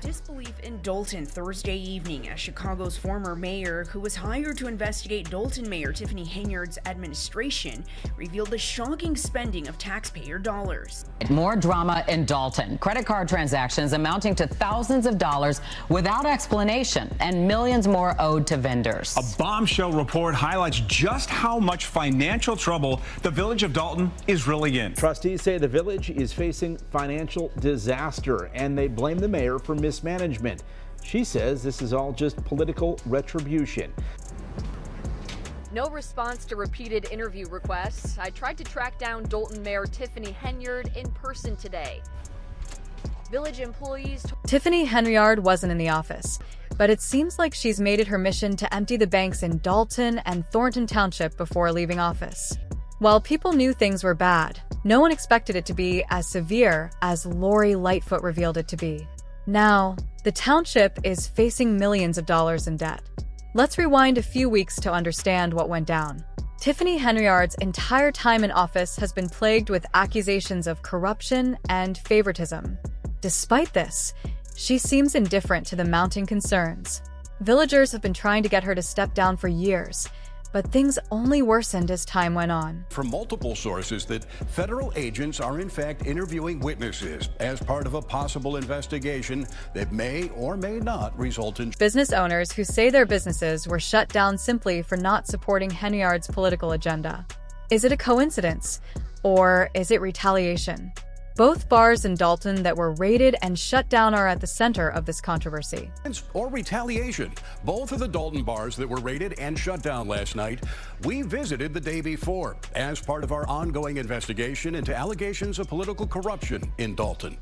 Disbelief in Dalton Thursday evening as Chicago's former mayor, who was hired to investigate Dalton Mayor Tiffany Henyard's administration, revealed the shocking spending of taxpayer dollars. More drama in Dalton. Credit card transactions amounting to thousands of dollars without explanation and millions more owed to vendors. A bombshell report highlights just how much financial trouble the village of Dalton is really in. Trustees say the village is facing financial disaster and they blame the mayor for mismanagement. She says this is all just political retribution. No response to repeated interview requests. I tried to track down Dalton Mayor Tiffany Henyard in person today. Village employees. Tiffany Henyard wasn't in the office, but it seems like she's made it her mission to empty the banks in Dalton and Thornton Township before leaving office. While people knew things were bad, no one expected it to be as severe as Lori Lightfoot revealed it to be. Now, the township is facing millions of dollars in debt. Let's rewind a few weeks to understand what went down. Tiffany Henyard's entire time in office has been plagued with accusations of corruption and favoritism. Despite this, she seems indifferent to the mounting concerns. Villagers have been trying to get her to step down for years, but things only worsened as time went on. From multiple sources that federal agents are in fact interviewing witnesses as part of a possible investigation that may or may not result in business owners who say their businesses were shut down simply for not supporting Henyard's political agenda. Is it a coincidence, or is it retaliation? Both bars in Dalton that were raided and shut down are at the center of this controversy. Or retaliation. Both of the Dalton bars that were raided and shut down last night, we visited the day before as part of our ongoing investigation into allegations of political corruption in Dalton.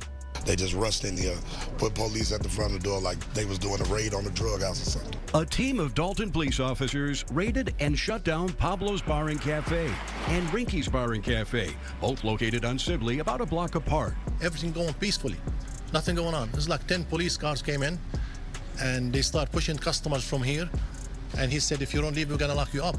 They just rushed in here, put police at the front of the door like they was doing a raid on a drug house or something. A team of Dalton police officers raided and shut down Pablo's Bar and Cafe and Rinky's Bar and Cafe, both located on Sibley, about a block apart. Everything going peacefully, nothing going on. It's like 10 police cars came in and they start pushing customers from here. And he said, if you don't leave, we're gonna lock you up.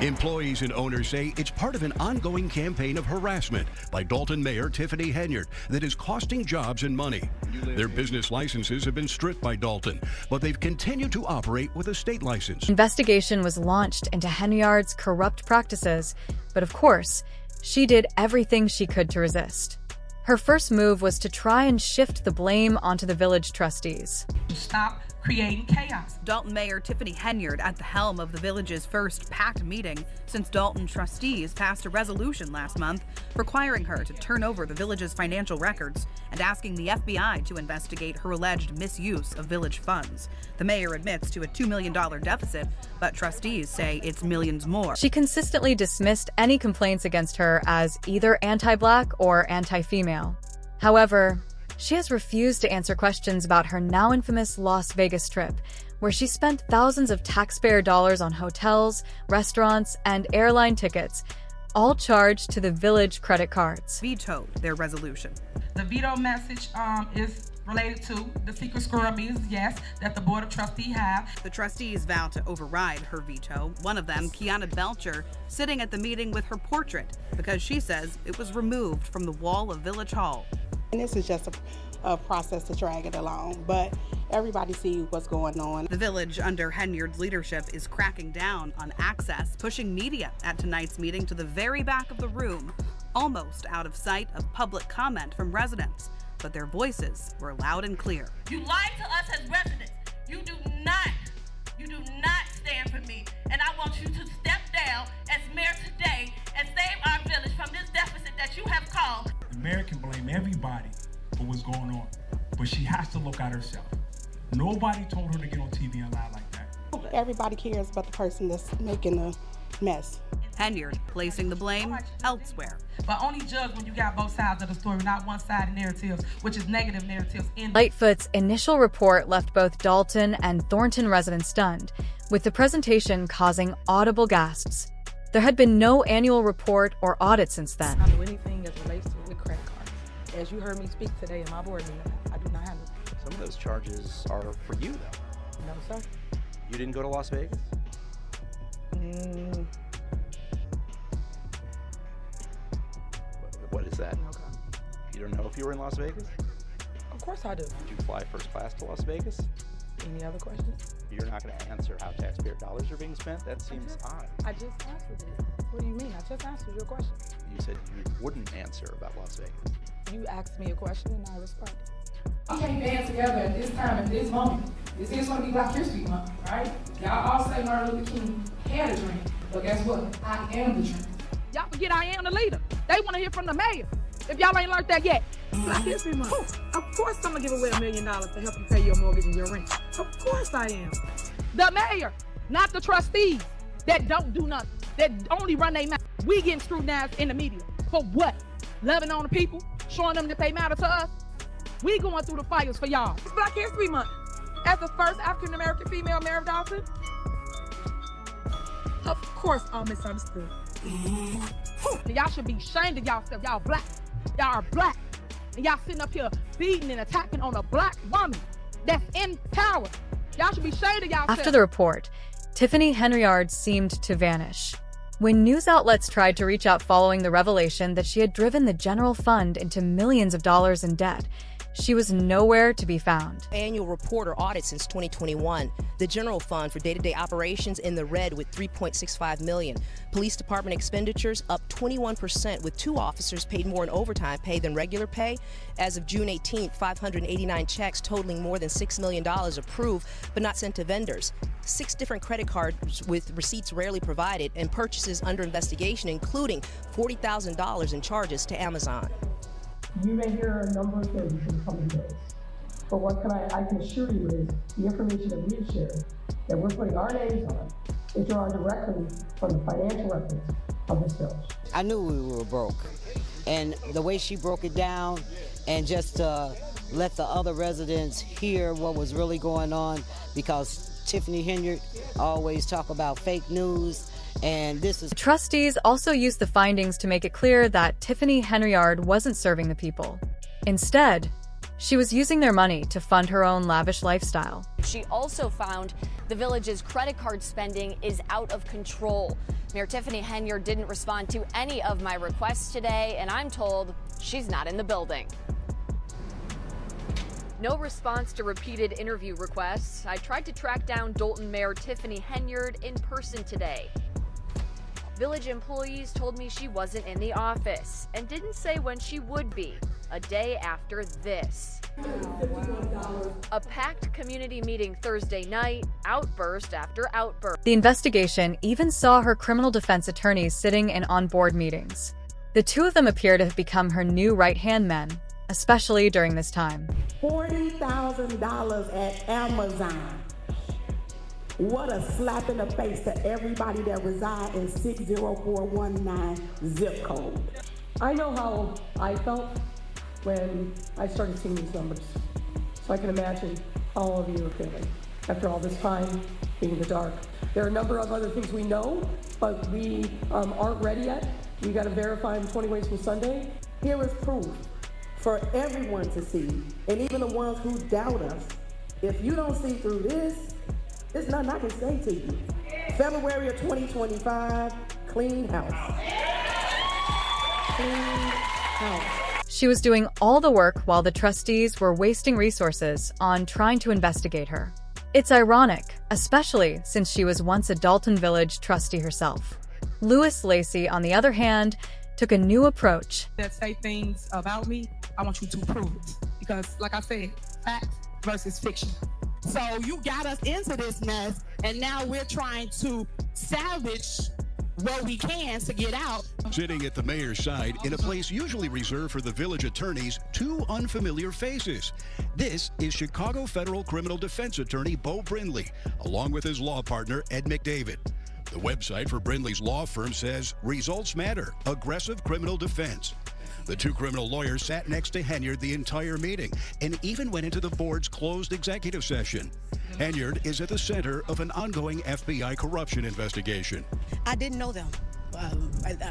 Employees and owners say it's part of an ongoing campaign of harassment by Dalton Mayor Tiffany Henyard that is costing jobs and money. Their business licenses have been stripped by Dalton, but they've continued to operate with a state license. Investigation was launched into Henyard's corrupt practices, but of course, she did everything she could to resist. Her first move was to try and shift the blame onto the village trustees. Stop creating chaos. Dalton Mayor Tiffany Henyard at the helm of the village's first packed meeting since Dalton trustees passed a resolution last month requiring her to turn over the village's financial records and asking the FBI to investigate her alleged misuse of village funds. The mayor admits to a $2 million deficit, but trustees say it's millions more. She consistently dismissed any complaints against her as either anti-black or anti-female. However, she has refused to answer questions about her now infamous Las Vegas trip, where she spent thousands of taxpayer dollars on hotels, restaurants, and airline tickets, all charged to the village credit cards. Vetoed their resolution. The veto message is related to the secret squirrel meetings, yes, that the Board of Trustees have. The trustees vow to override her veto. One of them, Kiana Belcher, sitting at the meeting with her portrait because she says it was removed from the wall of Village Hall. And this is just a process to drag it along, but everybody sees what's going on. The village, under Henyard's leadership, is cracking down on access, pushing media at tonight's meeting to the very back of the room, almost out of sight of public comment from residents. But their voices were loud and clear. You lied to us as residents. You do not stand for me. And I want you to step down as mayor today and save our village from this deficit that you have caused. The mayor can blame everybody for what's going on, but she has to look at herself. Nobody told her to get on TV and lie like that. Everybody cares about the person that's making the mess. Henyard placing the blame elsewhere. But only judge when you got both sides of the story, not one-sided narratives, which is negative narratives. Lightfoot's initial report left both Dalton and Thornton residents stunned, with the presentation causing audible gasps. There had been no annual report or audit since then. I do anything as relates to with credit cards. As you heard me speak today in my board meeting, I do not handle it. Some of those charges are for you, though. No, sir. You didn't go to Las Vegas? What is that? Okay. You don't know if you were in Las Vegas? Of course I do. Did you fly first class to Las Vegas? Any other questions? You're not going to answer how taxpayer dollars are being spent? That seems odd. I just answered it. What do you mean? I just answered your question. You said you wouldn't answer about Las Vegas. You asked me a question and I responded. We can't band together at this time, at this moment. This is going to be Black History Month, right? Y'all all say Martin Luther King had a dream, but guess what? I am the dream. Y'all forget I am the leader. They want to hear from the mayor. If y'all ain't learned that yet. Black History Month. Of course I'm going to give away $1 million to help you pay your mortgage and your rent. Of course I am. The mayor, not the trustees that don't do nothing, that only run their mouth. We getting scrutinized in the media. For what? Loving on the people? Showing them that they matter to us? We going through the fires for y'all. It's Black History Month. As the first African-American female mayor of Dalton, of course I'm misunderstood. Y'all should be ashamed of y'allself. Y'all black. Y'all are black. And y'all sitting up here beating and attacking on a black woman that's in power. Y'all should be ashamed of y'all. After the report, Tiffany Henyard seemed to vanish. When news outlets tried to reach out following the revelation that she had driven the general fund into millions of dollars in debt, she was nowhere to be found. Annual report or audit since 2021. The general fund for day-to-day operations in the red with $3.65 million. Police department expenditures up 21% with 2 officers paid more in overtime pay than regular pay. As of June 18th, 589 checks totaling more than $6 million approved but not sent to vendors. 6 different credit cards with receipts rarely provided and purchases under investigation, including $40,000 in charges to Amazon. You may hear a number of things in the coming days, but what I can assure you is the information that we have shared, that we're putting our names on, is drawn directly from the financial records of this village. I knew we were broke, and the way she broke it down and just let the other residents hear what was really going on, because Tiffany Henyard always talk about fake news. And this is. The trustees also used the findings to make it clear that Tiffany Henyard wasn't serving the people. Instead, she was using their money to fund her own lavish lifestyle. She also found the village's credit card spending is out of control. Mayor Tiffany Henyard didn't respond to any of my requests today, and I'm told she's not in the building. No response to repeated interview requests. I tried to track down Dalton Mayor Tiffany Henyard in person today. Village employees told me she wasn't in the office and didn't say when she would be, a day after this. A packed community meeting Thursday night, outburst after outburst. The investigation even saw her criminal defense attorneys sitting in on-board meetings. The 2 of them appear to have become her new right-hand men, especially during this time. $40,000 at Amazon. What a slap in the face to everybody that reside in 60419 zip code. I know how I felt when I started seeing these numbers, so I can imagine how all of you are feeling after all this time being in the dark. There are a number of other things we know, but we aren't ready yet. We got to verify in 20 ways from Sunday. Here is proof for everyone to see, and even the ones who doubt us. If you don't see through this, there's nothing I can say to you. February of 2025, clean house. Clean house. She was doing all the work while the trustees were wasting resources on trying to investigate her. It's ironic, especially since she was once a Dalton Village trustee herself. Louis Lacey, on the other hand, took a new approach. That say things about me, I want you to prove it. Because, like I said, facts versus fiction. So you got us into this mess, and now we're trying to salvage what we can to get out. Sitting at the mayor's side in a place usually reserved for the village attorneys, 2 unfamiliar faces. This is Chicago federal criminal defense attorney Bo Brindley, along with his law partner Ed McDavid. The website for Brindley's law firm says results matter, aggressive criminal defense. The 2 criminal lawyers sat next to Henyard the entire meeting and even went into the board's closed executive session. Henyard is at the center of an ongoing FBI corruption investigation. I didn't know them. A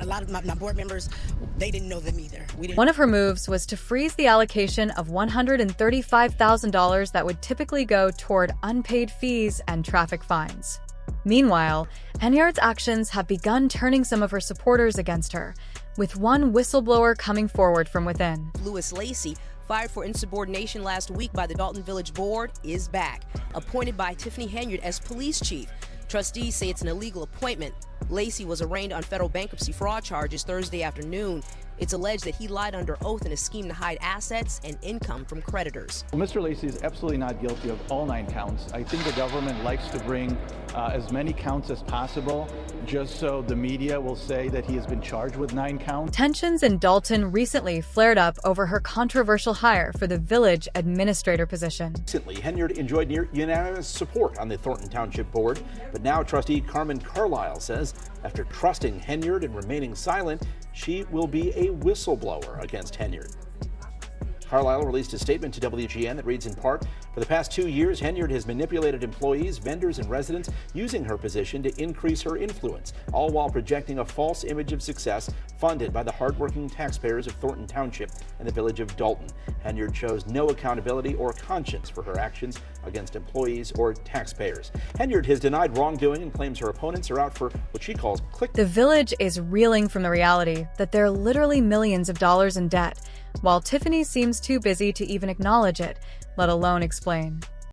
lot of my board members, they didn't know them either. One of her moves was to freeze the allocation of $135,000 that would typically go toward unpaid fees and traffic fines. Meanwhile, Henyard's actions have begun turning some of her supporters against her, with one whistleblower coming forward from within. Louis Lacey fired for insubordination last week by the Dalton Village Board, is back, appointed by Tiffany Henyard as police chief. Trustees say it's an illegal appointment. Lacey was arraigned on federal bankruptcy fraud charges Thursday afternoon. It's alleged that he lied under oath in a scheme to hide assets and income from creditors. Well, Mr. Lacey is absolutely not guilty of all 9 counts. I think the government likes to bring as many counts as possible, just so the media will say that he has been charged with 9 counts. Tensions in Dalton recently flared up over her controversial hire for the village administrator position. Recently, Henyard enjoyed near unanimous support on the Thornton Township Board, but now trustee Carmen Carlisle says after trusting Henyard and remaining silent, she will be a whistleblower against Henyard. Carlisle released a statement to WGN that reads in part, "For the past 2 years, Henyard has manipulated employees, vendors, and residents using her position to increase her influence, all while projecting a false image of success funded by the hardworking taxpayers of Thornton Township and the village of Dalton. Henyard shows no accountability or conscience for her actions against employees or taxpayers." Henyard has denied wrongdoing and claims her opponents are out for what she calls click. The village is reeling from the reality that they're literally millions of dollars in debt, while Tiffany seems too busy to even acknowledge it, let alone explain.